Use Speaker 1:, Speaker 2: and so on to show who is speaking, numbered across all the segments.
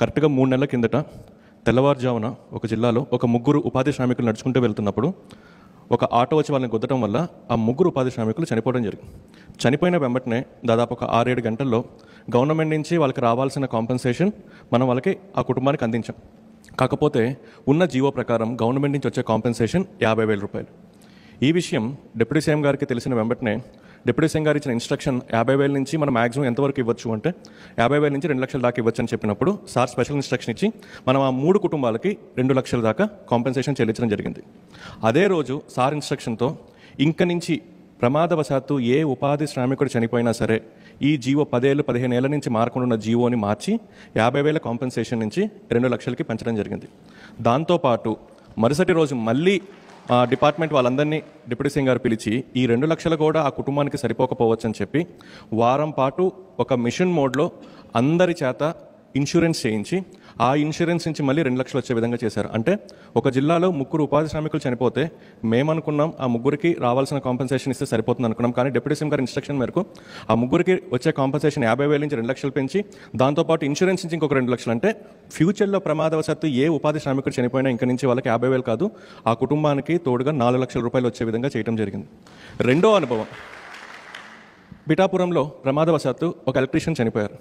Speaker 1: కరెక్ట్గా 3 నెలల కిందట తెల్లవారుజామున ఒక జిల్లాలో ఒక ముగ్గురు ఉపాధి శ్రామికులు నడుచుకుంటూ వెళ్తున్నప్పుడు ఒక ఆటో వచ్చి వాళ్ళని గుద్దటం వల్ల ఆ ముగ్గురు ఉపాధి శ్రామికులు చనిపోవడం జరిగింది. చనిపోయిన వెంబటనే దాదాపు ఒక 6-7 గంటల్లో గవర్నమెంట్ నుంచి వాళ్ళకి రావాల్సిన కాంపెన్సేషన్ మనం వాళ్ళకి ఆ కుటుంబానికి అందించాం. కాకపోతే ఉన్న జీవో ప్రకారం గవర్నమెంట్ నుంచి వచ్చే కాంపెన్సేషన్ 50,000 రూపాయలు. ఈ విషయం డిప్యూటీ సీఎం గారికి తెలిసిన వెంబటనే డిప్యూటీ సీఎం గారు ఇచ్చిన ఇన్స్ట్రక్షన్ 50,000 నుంచి మనం మ్యాక్సిమం ఎంతవరకు ఇవ్వచ్చు అంటే 50,000 నుంచి 2 లక్షల దాకా ఇవ్వచ్చు అని చెప్పినప్పుడు సార్ స్పెషల్ ఇన్స్ట్రక్షన్ ఇచ్చి మనం ఆ 3 కుటుంబాలకి 2 లక్షల దాకా కాంపెన్సేషన్ చెల్లించడం జరిగింది. అదే రోజు సార్ ఇన్స్ట్రక్షన్తో ఇంక నుంచి ప్రమాదవశాత్తు ఏ ఉపాధి శ్రామికుడు చనిపోయినా సరే ఈ జీవో 10-15 ఏళ్ల నుంచి మారకుండా ఉన్న జీవోని మార్చి 50,000 కాంపెన్సేషన్ నుంచి 2 లక్షలకి పెంచడం జరిగింది. దాంతోపాటు మరుసటి రోజు మళ్ళీ డిపార్ట్మెంట్ వాళ్ళందరినీ డిప్యూటీ సీఎం గారు పిలిచి ఈ 2 లక్షలు కూడా ఆ కుటుంబానికి సరిపోకపోవచ్చు అని చెప్పి వారం పాటు ఒక మిషన్ మోడ్లో అందరి చేత ఇన్సూరెన్స్ చేయించి ఆ ఇన్సూరెన్స్ నుంచి మళ్ళీ 2 లక్షలు వచ్చే విధంగా చేశారు. అంటే ఒక జిల్లాలో 3 ఉపాధి శ్రామికులు చనిపోతే మేమనుకున్నాం ఆ ముగ్గురికి రావాల్సిన కాంపెన్సేషన్ ఇస్తే సరిపోతుంది అనుకున్నాం. కానీ డిప్యూటీ సీఎం గారి ఇన్స్ట్రక్షన్ మేరకు ఆ ముగ్గురికి వచ్చే కాంపెన్సేషన్ 50,000 నుంచి 2 లక్షలు పెంచి దాంతోపాటు ఇన్సూరెన్స్ నుంచి ఇంకొక 2 లక్షలు. అంటే ఫ్యూచర్లో ప్రమాదవశాత్తు ఏ ఉపాధి శ్రామికుడు చనిపోయినా ఇంక నుంచి వాళ్ళకి 50,000 కాదు ఆ కుటుంబానికి తోడుగా 4 లక్షల రూపాయలు వచ్చే విధంగా చేయడం జరిగింది. రెండో అనుభవం, పిఠాపురంలో ప్రమాదవశాత్తు ఒక ఎలక్ట్రీషియన్ చనిపోయారు.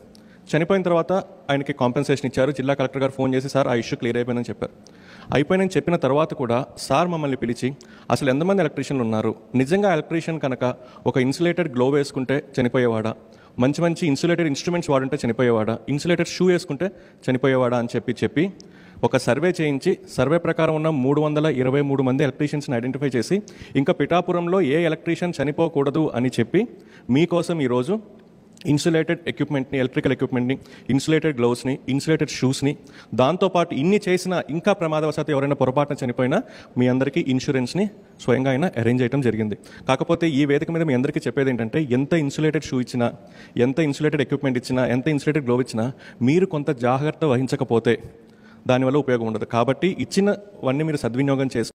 Speaker 1: చనిపోయిన తర్వాత ఆయనకి కాంపెన్సేషన్ ఇచ్చారు. జిల్లా కలెక్టర్ గారు ఫోన్ చేసి సార్ ఆ ఇష్యూ క్లియర్ అయిపోయిందని చెప్పారు. అయిపోయిందని చెప్పిన తర్వాత కూడా సార్ మమ్మల్ని పిలిచి అసలు ఎంతమంది ఎలక్ట్రీషియన్లు ఉన్నారు, నిజంగా ఎలక్ట్రీషియన్ కనుక ఒక ఇన్సులేటెడ్ గ్లో వేసుకుంటే చనిపోయేవాడా, మంచి ఇన్సులేటెడ్ ఇన్స్ట్రుమెంట్స్ వాడుంటే చనిపోయేవాడా, ఇన్సులేటెడ్ షూ వేసుకుంటే చనిపోయేవాడా అని చెప్పి ఒక సర్వే చేయించి సర్వే ప్రకారం ఉన్న 323 మంది ఎలక్ట్రీషియన్స్ని ఐడెంటిఫై చేసి ఇంకా పిఠాపురంలో ఏ ఎలక్ట్రీషియన్ చనిపోకూడదు అని చెప్పి మీకోసం ఈరోజు ఇన్సులేటెడ్ ఎక్విప్మెంట్ని, ఎలక్ట్రికల్ ఎక్విప్మెంట్ని, ఇన్సులేటెడ్ గ్లౌస్ని, ఇన్సులేటెడ్ షూస్ని, దాంతోపాటు ఇన్ని చేసిన ఇంకా ప్రమాదవశాత్తు ఎవరైనా పొరపాటున చనిపోయినా మీ అందరికీ ఇన్సూరెన్స్ని స్వయంగా ఆయన అరేంజ్ చేయడం జరిగింది. కాకపోతే ఈ వేదిక మీద మీ అందరికీ చెప్పేది ఏంటంటే ఎంత ఇన్సులేటెడ్ షూ ఇచ్చినా, ఎంత ఇన్సులేటెడ్ ఎక్విప్మెంట్ ఇచ్చినా, ఎంత ఇన్సులేటెడ్ గ్లౌ ఇచ్చినా మీరు కొంత జాగ్రత్త వహించకపోతే దానివల్ల ఉపయోగం ఉండదు. కాబట్టి ఇచ్చినవన్నీ మీరు సద్వినియోగం చేసుకో